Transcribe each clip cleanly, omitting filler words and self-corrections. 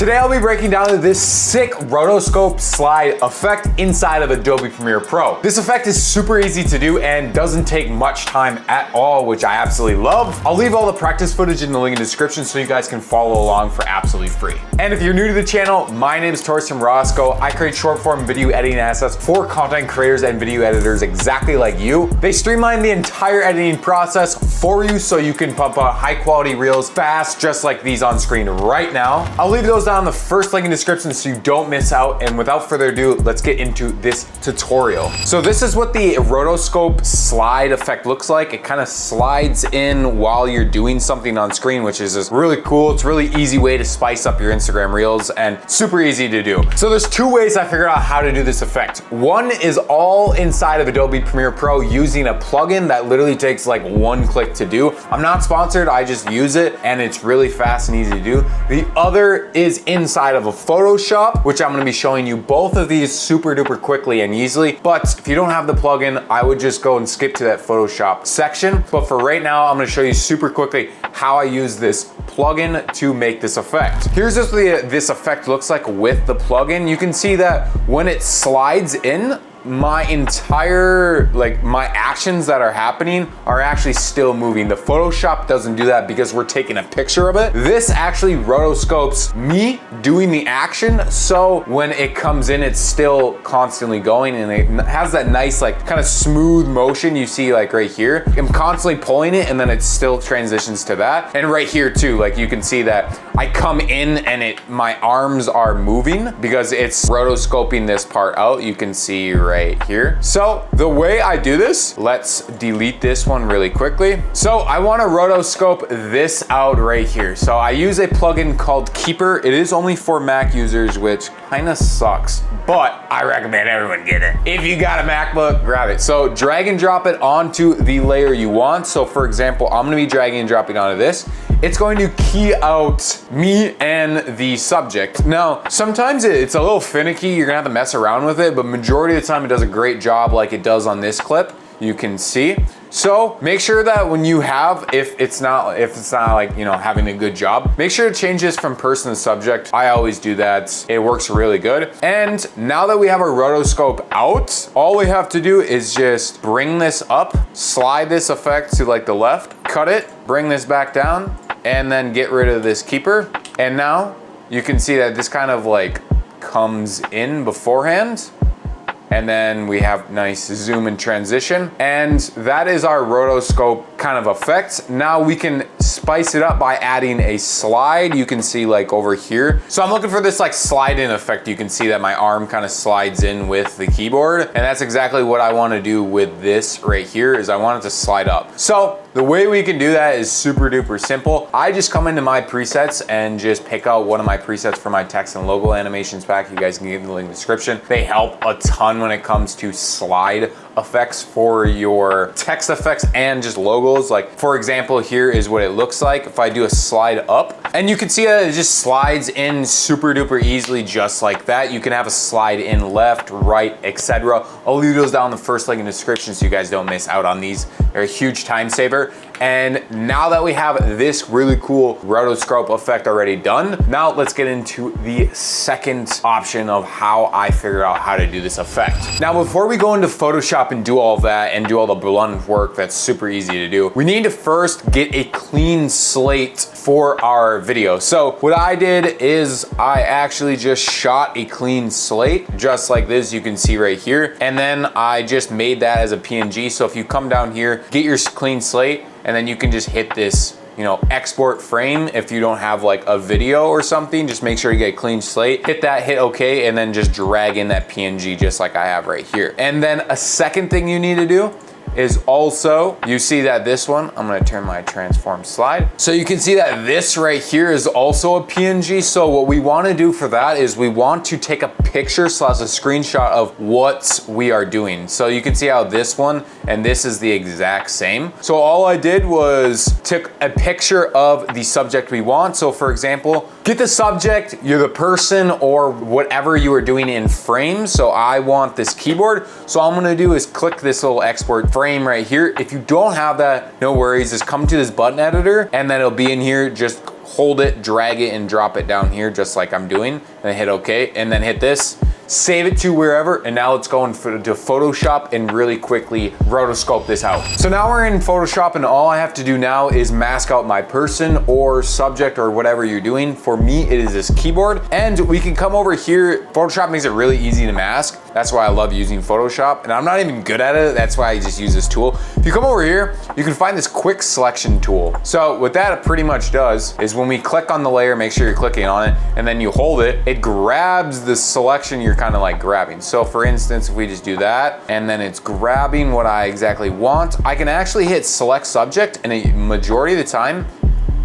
Today I'll be breaking down this sick Rotoscope slide effect inside of Adobe Premiere Pro. This effect is super easy to do and doesn't take much time at all, which I absolutely love. I'll leave all the practice footage in the link in the description so you guys can follow along for absolutely free. And if you're new to the channel, my name is Torsten from Rotoscope. I create short form video editing assets for content creators and video editors exactly like you. They streamline the entire editing process for you so you can pump out high quality reels fast, just like these on screen right now. I'll leave those down in the first link in the description so you don't miss out. And without further ado, let's get into this tutorial. So this is what the Rotoscope slide effect looks like. It kind of slides in while you're doing something on screen, which is just really cool. It's a really easy way to spice up your Instagram reels and super easy to do. So there's two ways I figured out how to do this effect. One is all inside of Adobe Premiere Pro using a plugin that literally takes like one click to do. I'm not sponsored, I just use it and it's really fast and easy to do. The other is inside of a Photoshop, which I'm gonna be showing you both of these super duper quickly and easily. But if you don't have the plugin, I would just go and skip to that Photoshop section. But for right now, I'm gonna show you super quickly how I use this plugin to make this effect. Here's just what this effect looks like with the plugin. You can see that when it slides in, my entire, like my actions that are happening are actually still moving. The Photoshop doesn't do that because we're taking a picture of it. This actually rotoscopes me doing the action. So when it comes in, it's still constantly going and it has that nice, like kind of smooth motion you see like right here. I'm constantly pulling it and then it still transitions to that. And right here too, like you can see that I come in and my arms are moving because it's rotoscoping this part out. You can see right here. So the way I do this, let's delete this one really quickly. So I want to rotoscope this out right here. So I use a plugin called Keeper. It is only for Mac users, which kind of sucks, but I recommend everyone get it. If you got a MacBook, grab it. So drag and drop it onto the layer you want. So for example, I'm gonna be dragging and dropping onto this. It's going to key out me and the subject. Now, sometimes it's a little finicky. You're gonna have to mess around with it, but majority of the time it does a great job like it does on this clip. You can see. So make sure that when you have, if it's not like, you know, having a good job, make sure to change this from person to subject. I always do that. It works really good. And now that we have our rotoscope out, all we have to do is just bring this up, slide this effect to like the left, cut it, bring this back down, and then get rid of this keeper. And now you can see that this kind of like comes in beforehand. And then we have nice zoom and transition. And that is our rotoscope kind of effect. Now we can spice it up by adding a slide. You can see like over here. So I'm looking for this like slide in effect. You can see that my arm kind of slides in with the keyboard. And that's exactly what I want to do with this right here is I want it to slide up. So the way we can do that is super duper simple. I just come into my presets and just pick out one of my presets for my text and logo animations pack. You guys can get in the link in the description. They help a ton when it comes to slide effects for your text effects and just logos. Like for example, here is what it looks like if I do a slide up, and you can see that it just slides in super duper easily just like that. You can have a slide in left, right, etc. I'll leave those down in the first link in the description so you guys don't miss out on these. They're a huge time saver. And now that we have this really cool rotoscope effect already done, now let's get into the second option of how I figured out how to do this effect. Now, before we go into Photoshop and do all of that and do all the blend work that's super easy to do, we need to first get a clean slate for our video. So what I did is I actually just shot a clean slate just like this, you can see right here. And then I just made that as a PNG. So if you come down here, get your clean slate, and then you can just hit this, you know, export frame. If you don't have like a video or something, just make sure you get a clean slate, hit that, hit okay, and then just drag in that PNG just like I have right here. And then a second thing you need to do is also, you see that this one, I'm gonna turn my transform slide. So you can see that this right here is also a PNG. So what we wanna do for that is we want to take a picture / a screenshot of what we are doing. So you can see how this one and this is the exact same. So all I did was took a picture of the subject we want. So for example, get the subject, you're the person or whatever you are doing in frame. So I want this keyboard. So all I'm gonna do is click this little export frame right here. If you don't have that, no worries, just come to this button editor and then it'll be in here. Just hold it, drag it, and drop it down here just like I'm doing, and hit OK, and then hit this. Save it to wherever, and now let's go into Photoshop and really quickly rotoscope this out. So now we're in Photoshop, and all I have to do now is mask out my person or subject or whatever you're doing. For me, it is this keyboard, and we can come over here. Photoshop makes it really easy to mask. That's why I love using Photoshop, and I'm not even good at it. That's why I just use this tool. If you come over here, you can find this quick selection tool. So what that pretty much does is when we click on the layer, make sure you're clicking on it, and then you hold it, it grabs the selection you're kind of like grabbing. So for instance, if we just do that, and then it's grabbing what I exactly want, I can actually hit select subject, and a majority of the time,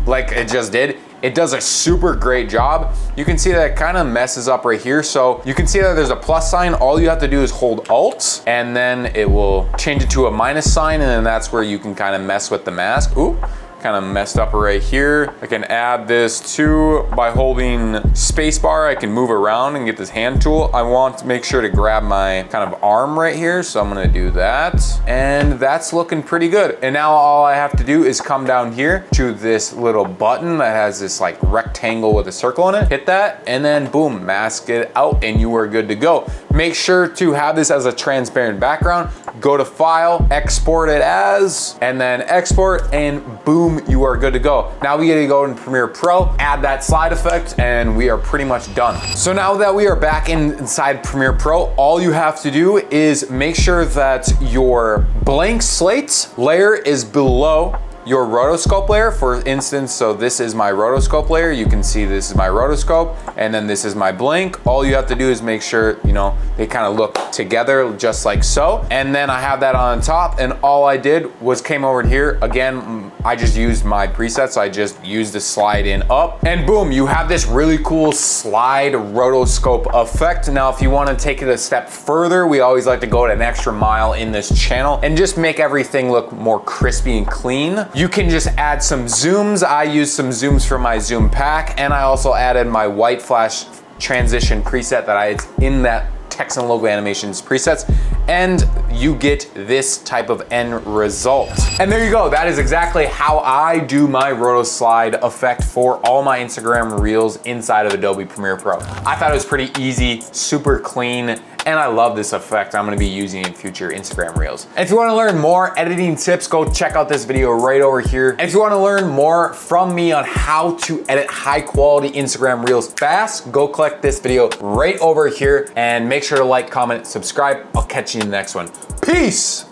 like it just did, it does a super great job. You can see that it kind of messes up right here. So you can see that there's a plus sign. All you have to do is hold Alt, and then it will change it to a minus sign, and then that's where you can kind of mess with the mask. Ooh, kind of messed up right here. I can add this too by holding spacebar. I can move around and get this hand tool. I want to make sure to grab my kind of arm right here, so I'm gonna do that. And that's looking pretty good. And now all I have to do is come down here to this little button that has this like rectangle with a circle in it. Hit that, and then boom, mask it out, and you are good to go. Make sure to have this as a transparent background. Go to File, export it as, and then export, and boom, you are good to go. Now we gotta go in Premiere Pro, add that slide effect, and we are pretty much done. So now that we are back inside Premiere Pro, all you have to do is make sure that your blank slate layer is below your rotoscope layer. For instance, so this is my rotoscope layer. You can see this is my rotoscope, and then this is my blank. All you have to do is make sure, you know, they kind of look together just like so. And then I have that on top, and all I did was came over here. Again, I just used my presets. So I just used the slide in up, and boom, you have this really cool slide rotoscope effect. Now, if you want to take it a step further, we always like to go an extra mile in this channel and just make everything look more crispy and clean. You can just add some zooms. I use some zooms from my zoom pack, and I also added my white flash transition preset that it's in that text and logo animations presets, and you get this type of end result. And there you go. That is exactly how I do my roto slide effect for all my Instagram reels inside of Adobe Premiere Pro. I thought it was pretty easy, super clean, and I love this effect. I'm gonna be using it in future Instagram reels. And if you wanna learn more editing tips, go check out this video right over here. And if you wanna learn more from me on how to edit high quality Instagram reels fast, go click this video right over here, and make sure to like, comment, subscribe. I'll catch you in the next one. Peace!